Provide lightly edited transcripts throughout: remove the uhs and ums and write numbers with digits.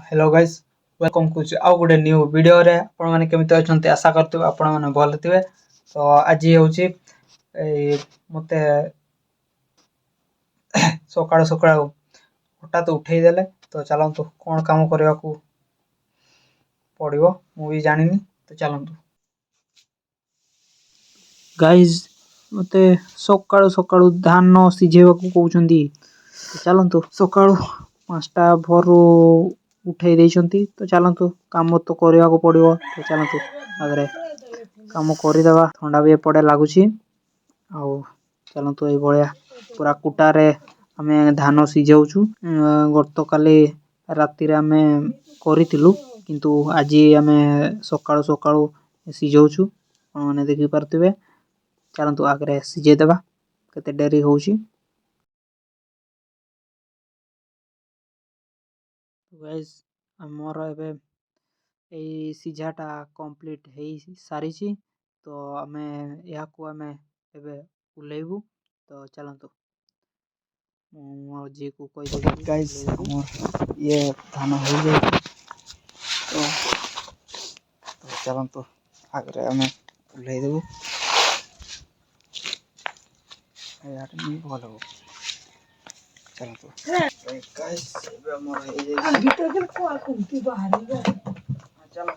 Hello guys welcome कुछ आउ गोटे न्यू वीडियो रे आपण माने केमिति अछंती आशा करथिबे आपण माने भल थिबे। तो आज होउची मते सकाळ सकाळ हठात उठेई देले। तो चलंतु कोन काम करबा को पड़िबो मु भी जानिनी। तो चलंतु गाइस मते सकाळ सकाळ धान सिझेबा को कहउछंती। चलंतु सकाळ 5टा भोरु उठेई देइछंती। तो चलंतु काम तो करबा को पड़िबो। तो चलंतु आगरे काम करि देबा। ठंडा भी पड़े लागुची आ चलंतु ए भलिया पूरा कुटा रे हमें धान सिझाउछु। गत काली राती रे हमें करितिलु किंतु आजी हमें सकाळ सकाळ सिझाउछु माने देखि परतिबे। चलंतु आगरे सिझे देबा केते डेरी होउची। गाइस हमर एबे ए सिझाटा कंप्लीट हेई सारीची। तो हमें या को हमें एबे उलेइबु। तो चलंतु मो जी को कोइ दे गाइस हमर ये धान हो जाय। तो चलंतु आगरे हमें उलेइ देबु। यार नहीं बोलो चलंतु गाइस एबे हमर हे जाय भीतर के को कुंती बाहर ही चलो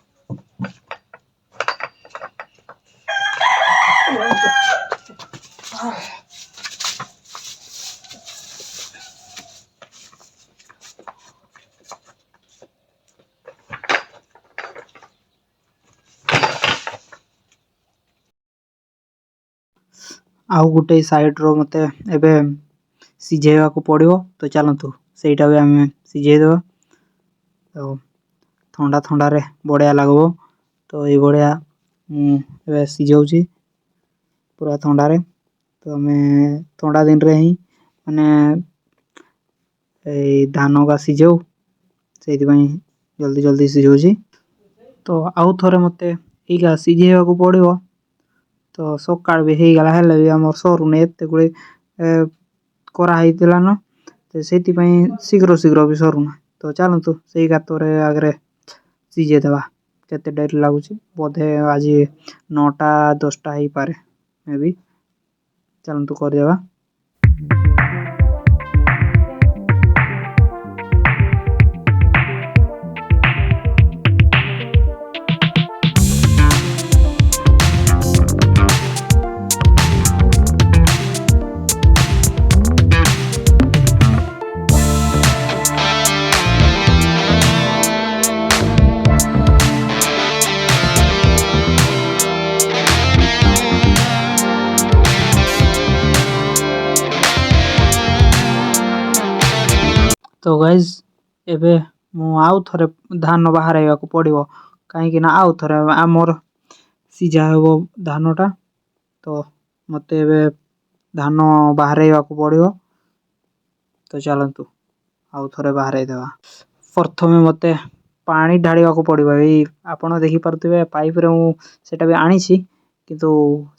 आउ गुटे साइड रो मते एबे सिझेबा को पड़िबो। तो चलंतु सेटा भी हमें सिझे देबा। तो ठंडा ठंडा रे बढ़िया लागबो। तो ए बढ़िया एबे सिझाउची पूरा ठंडा रे। तो हमें ठंडा दिन रे ही माने ए धानो का सिझाउ सेति पई जल्दी जल्दी सिझाउची। तो आउ थरे मते एगा सिझेबा को पड़िबो। तो सकाळ भी हे गला हेले भी हमर सरुने एते गुळे करा हेतिला न। तो सेति पई शीघ्र शीघ्र भी सरुना। तो चलंतु सेई गातरे आगरे सिझे देबा केते डेरी लागुची। बोधे आज 9टा 10टा ही पारे मे भी। चलंतु कर देबा। तो गाइस एबे मु आउ थरे धान बाहरैया को पड़िबो काहे कि ना आउ थरे हमर सिझा हेबो धानटा। तो मते एबे धान बाहरैया को पड़िबो। तो चलंतु आउ थरे बाहरै देबा। प्रथमे मते पानी ढाळिया को पड़िबो। एई आपण देखि परतिबे पाइप रे मु सेटा भी आनीछि किंतु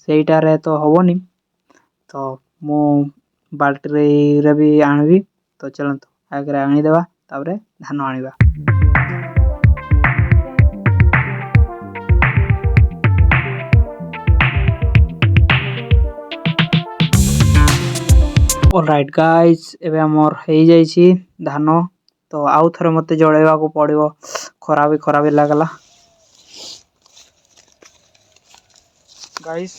सेइटा रे तो होबोनी। तो मु बाल्टी रे भी आनबी। तो चलंतु आगरे आनी देबा ताबरे धान आनिबा। ऑलराइट गाइस एबे हमर हेई जाईछि धान। तो आउ थरे मते जळेबा को पड़िबो खरा भी लागला। गाइस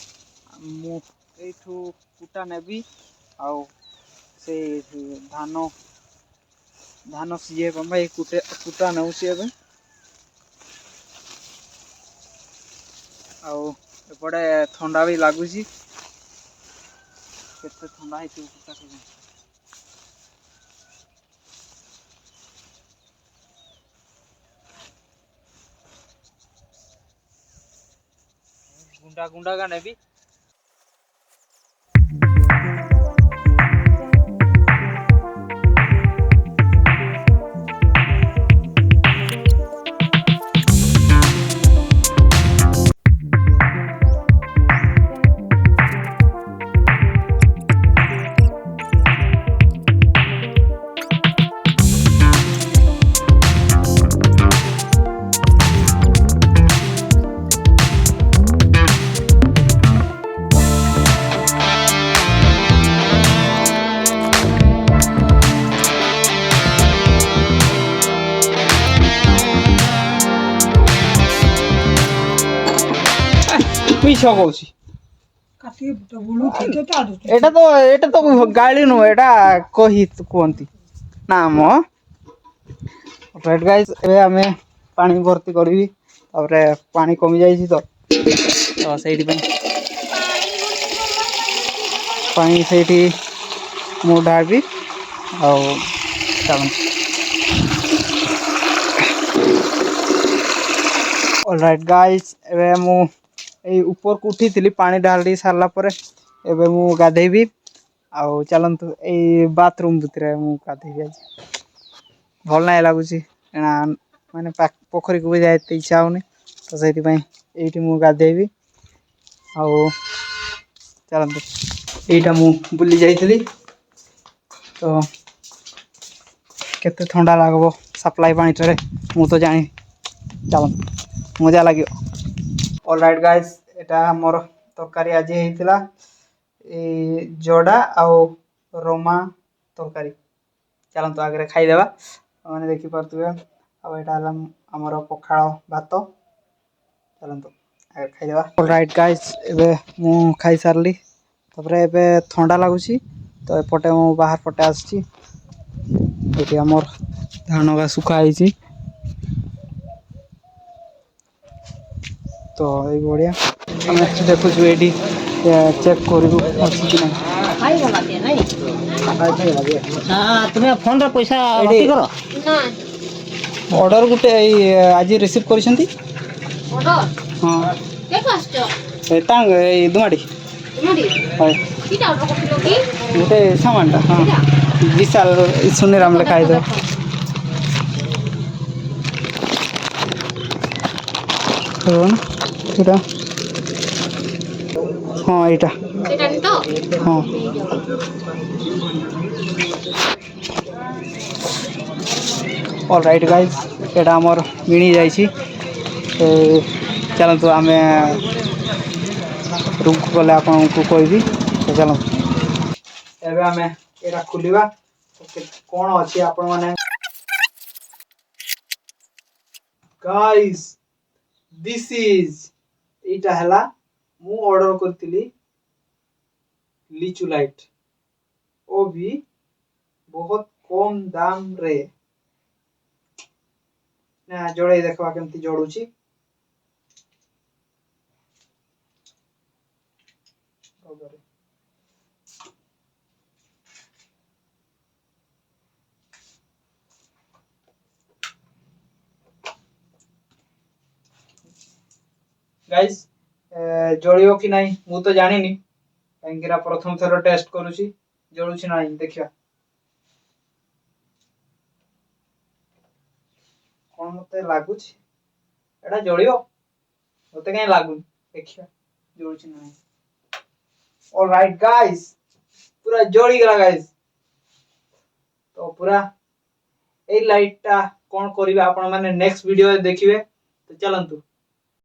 मु एठू कुटा नेबी आउ से धान सिए बम्बई कुटा नउसी एबे आउ एपड़े ठंडा भी लागुची केते ठंडा हेतु कुटा के गुंडा गुंडा का नेबी। মিছ কৌছি এটা তো গাড়ি নু এটা কহি কুহতি না ম রাইট গাইজ ଏବେ ଆମେ ପାଣି ଭର୍ତ୍ତି କରିବି ତାପରେ ପାଣି କମି ଯାଇଛି ତ ସେଇଥିପାଇଁ ପାଣି ସେଇଠି ମୁଁ ଢାଳିବି ଆଉ ଚାଲନ୍ତୁ অলরাইট গাইজ ଏବେ ମୁଁ ଏଇ ଉପରକୁ ଉଠିଥିଲି ପାଣି ଢାଳି ସାରିଲା ପରେ ଏବେ ମୁଁ ଗାଧେଇବି ଆଉ ଚାଲନ୍ତୁ ଏଇ ବାଥରୁମ୍ ଭିତରେ ମୁଁ ଗାଧେଇବି ଆଜି ଭଲ ନାହିଁ ଲାଗୁଛି ମାନେ ପୋଖରୀକୁ ବି ଯାଇତେ ଇଚ୍ଛା ହେଉନି ତ ସେଇଥିପାଇଁ ଏଇଠି ମୁଁ ଗାଧେଇବି ଆଉ ଚାଲନ୍ତୁ ଏଇଟା ମୁଁ ବୁଲି ଯାଇଥିଲି ତ କେତେ ଥଣ୍ଡା ଲାଗିବ ସପ୍ଲାଇ ପାଣିଟାରେ ମୁଁ ତ ଜାଣି ଚାଲନ୍ତୁ ମଜା ଲାଗିବ অলরাইট গাইজ এটা ମୋର ତରକାରୀ ଆଜି ହେଇଥିଲା ଏଇ ଜଡ଼ା ଆଉ ରୋମା ତରକାରୀ ଚାଲନ୍ତୁ ଆଗରେ ଖାଇଦେବା ମାନେ ଦେଖିପାରୁଥିବେ ଆଉ ଏଇଟା ହେଲା ଆମର ପଖାଳ ଭାତ ଚାଲନ୍ତୁ ଆଗରେ ଖାଇଦେବା অলরাইট ଗାଇଜ ଏବେ ମୁଁ ଖାଇସାରିଲି ତାପରେ ଏବେ ଥଣ୍ଡା ଲାଗୁଛି ତ ଏପଟେ ମୁଁ ବାହାର ପଟେ ଆସିଛି ଏଠି ଆମର ଧାନ ଗା ଶୁଖା ହେଇଛି ତ ଏଇ ବଢ଼ିଆ ଆମେ ଦେଖୁଛୁ ଏଇଠି ଚେକ୍ କରିବୁ ଅଛି କି ନାହିଁ তুমি ফোনরে পয়সা ଏଇଠି କର ଅର୍ଡ଼ର ଗୋଟେ ଏଇ ଆଜି ରିସିଭ୍ କରିଛନ୍ତି ଅର୍ଡର ହଁ କେବେ ଆସିଛ ତାଙ୍କ ଏଇ ଦୁମାଡ଼ି ତୁମରି ହଏ କିଟା ଅର୍ଡର କରିଥିଲ କି ଗୋଟେ ସାମାନଟା ହଁ କିଟା ବିଶାଲ ସୁନିରାମ ଲେଖା ହେଇଥିବ ସେଇଟା ହଁ ଏଇଟା ସେଇଟା ନି ତ ହଁ ନେଇଯାଅ অলরাইট গাইজ এটা আমার মিଳି ଯାଇଛି ଚାଲନ୍ତୁ ଆମେ ରୁମ୍କୁ ଗଲେ ଆପଣଙ୍କୁ କହିବି ତ ଚାଲନ୍ତୁ ଏବେ ଆମେ ଏଇଟା ଖୋଲିବା କ'ଣ ଅଛି ଆପଣମାନେ ଗାଇଜ ଦିସ୍ ଇଜ୍ ଏଇଟା ହେଲା ମୁଁ ଅର୍ଡ଼ର କରିଥିଲି ଲିଚୁ ଲାଇଟ୍ ଓ ବି ବହୁତ କମ୍ ଦାମରେ ନା ଜଳେଇ ଦେଖିବା କେମିତି ଜଳୁଛି ଗାଇଜ ଜଳିବ କି ନାହିଁ ମୁଁ ତ ଜାଣିନି କାହିଁକିନା ପ୍ରଥମ ଥର ଟେଷ୍ଟ କରୁଛି ଜଳୁଛି ନାହିଁ ଦେଖିବା କ'ଣ ମତେ ଲାଗୁଛି ଏଇଟା ଜଳିବ ମତେ କାହିଁ ଲାଗୁନି ଦେଖିବା ଜଳୁଛି ନାହିଁ অলরাইট গাইজ পুরা ଜଳିଗଲା ଗାଇଜ ତ ପୁରା ଏଇ ଲାଇଟଟା କ'ଣ କରିବେ ଆପଣ ମାନେ ନେକ୍ସଟ ଭିଡିଓରେ ଦେଖିବେ ତ ଚାଲନ୍ତୁ